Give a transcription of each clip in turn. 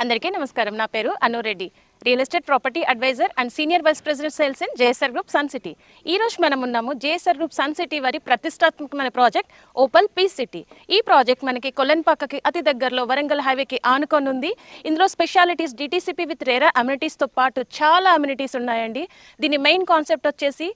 అందరికీ నమస్కారం. నా పేరు Anu Reddy, real estate property advisor and senior vice president sales in JSR group Sun City. ఈ రోజు మనం ఉన్నాము జేఎస్ఆర్ గ్రూప్ సన్ సిటీ వారి ప్రతిష్టాత్మకమైన ప్రాజెక్ట్ ఓపల్ పీస్ సిటీ. ఈ ప్రాజెక్ట్ మనకి కొల్లన్పాకకి అతి దగ్గరలో వరంగల్ హైవేకి ఆనుకొని ఉంది. ఇందులో స్పెషాలిటీస్ డిటీసీపీ విత్ రేరా అమ్యూనిటీస్తో పాటు చాలా అమ్యూనిటీస్ ఉన్నాయండి. దీని మెయిన్ కాన్సెప్ట్ వచ్చేసి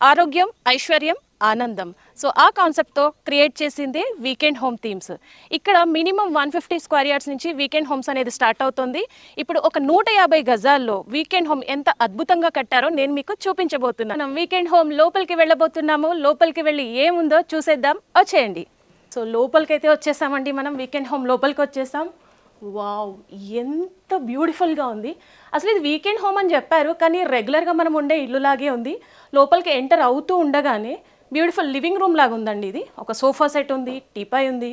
ఆరోగ్యం, ఐశ్వర్యం, ఆనందం. సో ఆ కాన్సెప్ట్తో క్రియేట్ చేసింది వీకెండ్ హోమ్ థీమ్స్. ఇక్కడ మినిమం 150 స్క్వేర్ యార్డ్స్ నుంచి వీకెండ్ హోమ్స్ అనేది స్టార్ట్ అవుతుంది. ఇప్పుడు ఒక 150 గజాల్లో వీకెండ్ హోమ్ ఎంత అద్భుతంగా కట్టారో నేను మీకు చూపించబోతున్నాను. మనం వీకెండ్ హోమ్ లోపలికి వెళ్ళబోతున్నాము. లోపలికి వెళ్ళి ఏముందో చూసేద్దాం, వచ్చేయండి. సో లోపలికైతే వచ్చేసామండి. మనం వీకెండ్ హోమ్ లోపలికి వచ్చేసాం. వావ్, ఎంత బ్యూటిఫుల్గా ఉంది. అసలు ఇది వీకెండ్ హోమ్ అని చెప్పారు, కానీ రెగ్యులర్గా మనం ఉండే ఇల్లులాగే ఉంది. లోపలికి ఎంటర్ అవుతూ ఉండగానే బ్యూటిఫుల్ లివింగ్ రూమ్ లాగా ఉందండి. ఇది ఒక సోఫా సెట్ ఉంది, టీపాయ్ ఉంది,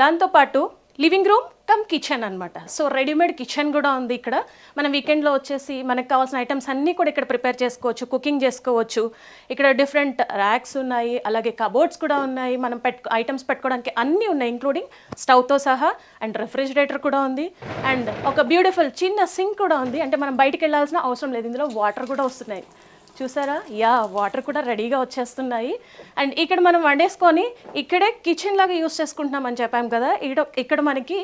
దాంతోపాటు లివింగ్ రూమ్ కమ్ కిచెన్ అనమాట. సో రెడీమేడ్ కిచెన్ కూడా ఉంది ఇక్కడ. మనం వీకెండ్లో వచ్చేసి మనకు కావాల్సిన ఐటమ్స్ అన్నీ కూడా ఇక్కడ ప్రిపేర్ చేసుకోవచ్చు, కుకింగ్ చేసుకోవచ్చు. ఇక్కడ డిఫరెంట్ ర్యాక్స్ ఉన్నాయి, అలాగే కబోర్డ్స్ కూడా ఉన్నాయి. మనం ఐటమ్స్ పెట్టుకోవడానికి అన్నీ ఉన్నాయి, ఇంక్లూడింగ్ స్టవ్తో సహా. అండ్ రెఫ్రిజిరేటర్ కూడా ఉంది. అండ్ ఒక బ్యూటిఫుల్ చిన్న సింక్ కూడా ఉంది. అంటే మనం బయటికి వెళ్ళాల్సిన అవసరం లేదు, ఇందులో వాటర్ కూడా వస్తున్నాయి. చూసారా? వాటర్ కూడా రెడీగా వచ్చేస్తున్నాయి. అండ్ ఇక్కడ మనం వండేసుకొని ఇక్కడే కిచెన్ లాగా యూస్ చేసుకుంటున్నాం అని చెప్పాం కదా. ఇక్కడ మనకి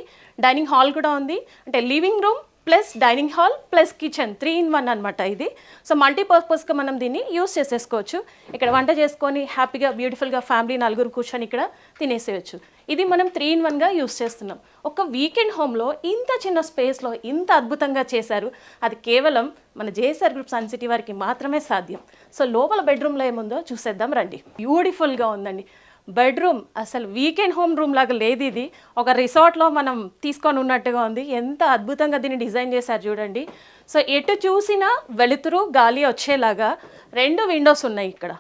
డైనింగ్ హాల్ కూడా ఉంది. అంటే living room plus dining hall plus kitchen 3 in 1 అనమాట ఇది. సో మల్టీపర్పస్గా మనం దీన్ని యూస్ చేసేసుకోవచ్చు. ఇక్కడ వంట చేసుకొని హ్యాపీగా బ్యూటిఫుల్గా ఫ్యామిలీ నలుగురు కూర్చొని ఇక్కడ తినేసేయచ్చు. ఇది మనం 3 in 1గా యూస్ చేస్తున్నాం. ఒక వీకెండ్ హోమ్లో ఇంత చిన్న స్పేస్లో ఇంత అద్భుతంగా చేశారు. అది కేవలం మన జేఎస్ఆర్ గ్రూప్ సన్ సిటీ వారికి మాత్రమే సాధ్యం. సో లోపల బెడ్రూమ్లో ఏముందో చూసేద్దాం రండి. బ్యూటిఫుల్గా ఉందండి బెడ్రూమ్. అసలు వీకెండ్ హోమ్ రూమ్ లాగా లేదు, ఇది ఒక రిసార్ట్లో మనం తీసుకొని ఉన్నట్టుగా ఉంది. ఎంత అద్భుతంగా దీన్ని డిజైన్ చేశారు చూడండి. సో ఎటు చూసినా వెలుతురు, గాలి వచ్చేలాగా 2 విండోస్ ఉన్నాయి ఇక్కడ.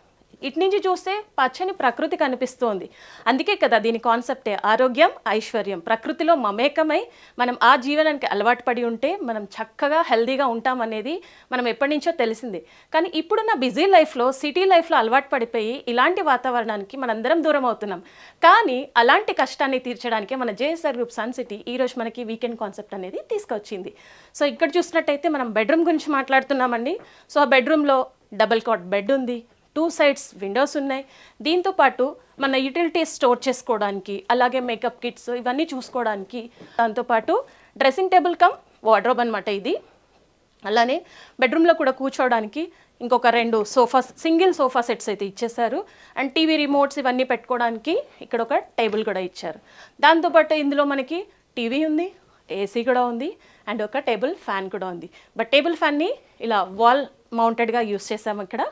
ఇటు నుంచి చూస్తే పచ్చని ప్రకృతి కనిపిస్తోంది. అందుకే కదా దీని కాన్సెప్టే ఆరోగ్యం, ఐశ్వర్యం. ప్రకృతిలో మమేకమై మనం ఆ జీవనానికి అలవాటు పడి ఉంటే మనం చక్కగా హెల్దీగా ఉంటామనేది మనం ఎప్పటి నుంచో తెలిసిందే. కానీ ఇప్పుడున్న బిజీ లైఫ్లో, సిటీ లైఫ్లో అలవాటు పడిపోయి ఇలాంటి వాతావరణానికి మనందరం దూరం అవుతున్నాం. కానీ అలాంటి కష్టాన్ని తీర్చడానికి మన జేఎస్ఆర్ గ్రూప్ సన్ సిటీ ఈరోజు మనకి వీకెండ్ కాన్సెప్ట్ అనేది తీసుకొచ్చింది. సో ఇక్కడ చూసినట్టయితే మనం బెడ్రూమ్ గురించి మాట్లాడుతున్నామండి. సో ఆ బెడ్రూమ్లో డబుల్ కాట్ బెడ్ ఉంది, 2 sides విండోస్ ఉన్నాయి. దీంతోపాటు మన యూటిలిటీస్ స్టోర్ చేసుకోవడానికి, అలాగే మేకప్ కిట్స్ ఇవన్నీ చూసుకోవడానికి, దాంతోపాటు డ్రెస్సింగ్ టేబుల్ కమ్ వార్డ్రోబ్ అనమాట ఇది. అలానే బెడ్రూమ్లో కూడా కూర్చోవడానికి ఇంకొక 2 సోఫాస్, సింగిల్ సోఫా సెట్స్ అయితే ఇచ్చేసారు. అండ్ టీవీ రిమోట్స్ ఇవన్నీ పెట్టుకోవడానికి ఇక్కడ ఒక టేబుల్ కూడా ఇచ్చారు. దాంతోపాటు ఇందులో మనకి టీవీ ఉంది, ఏసీ కూడా ఉంది, అండ్ ఒక టేబుల్ ఫ్యాన్ కూడా ఉంది. బట్ టేబుల్ ఫ్యాన్ని ఇలా వాల్ మౌంటెడ్గా యూస్ చేసాము ఇక్కడ.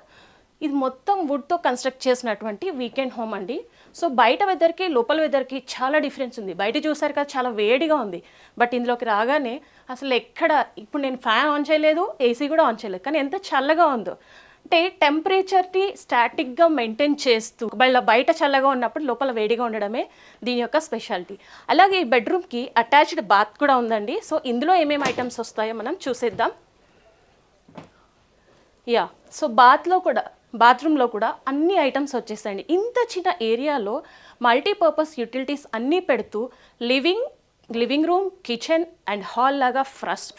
ఇది మొత్తం వుడ్తో కన్స్ట్రక్ట్ చేసినటువంటి వీకెండ్ హోమ్ అండి. సో బయట వెదర్కి లోపల వెదర్కి చాలా డిఫరెన్స్ ఉంది. బయట చూసారు కదా, చాలా వేడిగా ఉంది. బట్ ఇందులోకి రాగానే అసలు ఎక్కడ, ఇప్పుడు నేను ఫ్యాన్ ఆన్ చేయలేదు, ఏసీ కూడా ఆన్ చేయలేదు, కానీ ఎంత చల్లగా ఉందో. అంటే టెంపరేచర్ని స్టాటిక్గా మెయింటైన్ చేస్తూ బయట చల్లగా ఉన్నప్పుడు లోపల వేడిగా ఉండడమే దీని యొక్క స్పెషాలిటీ. అలాగే ఈ బెడ్రూమ్కి అటాచ్డ్ బాత్ కూడా ఉందండి. సో ఇందులో ఏమేమి ఐటమ్స్ వస్తాయో మనం చూసేద్దాం. సో బాత్రూంలో కూడా అన్ని ఐటమ్స్ వచ్చేసాయండి. ఇంత చిన్న ఏరియాలో మల్టీపర్పస్ యూటిలిటీస్ అన్నీ పెడుతూ living room, kitchen and hall లాగా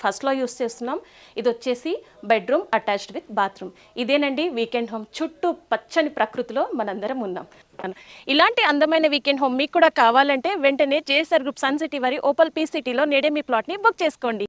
ఫస్ట్లో యూస్ చేస్తున్నాం. ఇది వచ్చేసి బెడ్రూమ్ అటాచ్డ్ విత్ బాత్రూమ్. ఇదేనండి వీకెండ్ హోమ్. చుట్టూ పచ్చని ప్రకృతిలో మనందరం ఉన్నాం. ఇలాంటి అందమైన వీకెండ్ హోమ్ మీకు కూడా కావాలంటే వెంటనే జేఎస్ఆర్ గ్రూప్ సన్ సిటీ వారి ఓపల్ పీస్ సిటీలో నేడే మీ ప్లాట్ని బుక్ చేసుకోండి.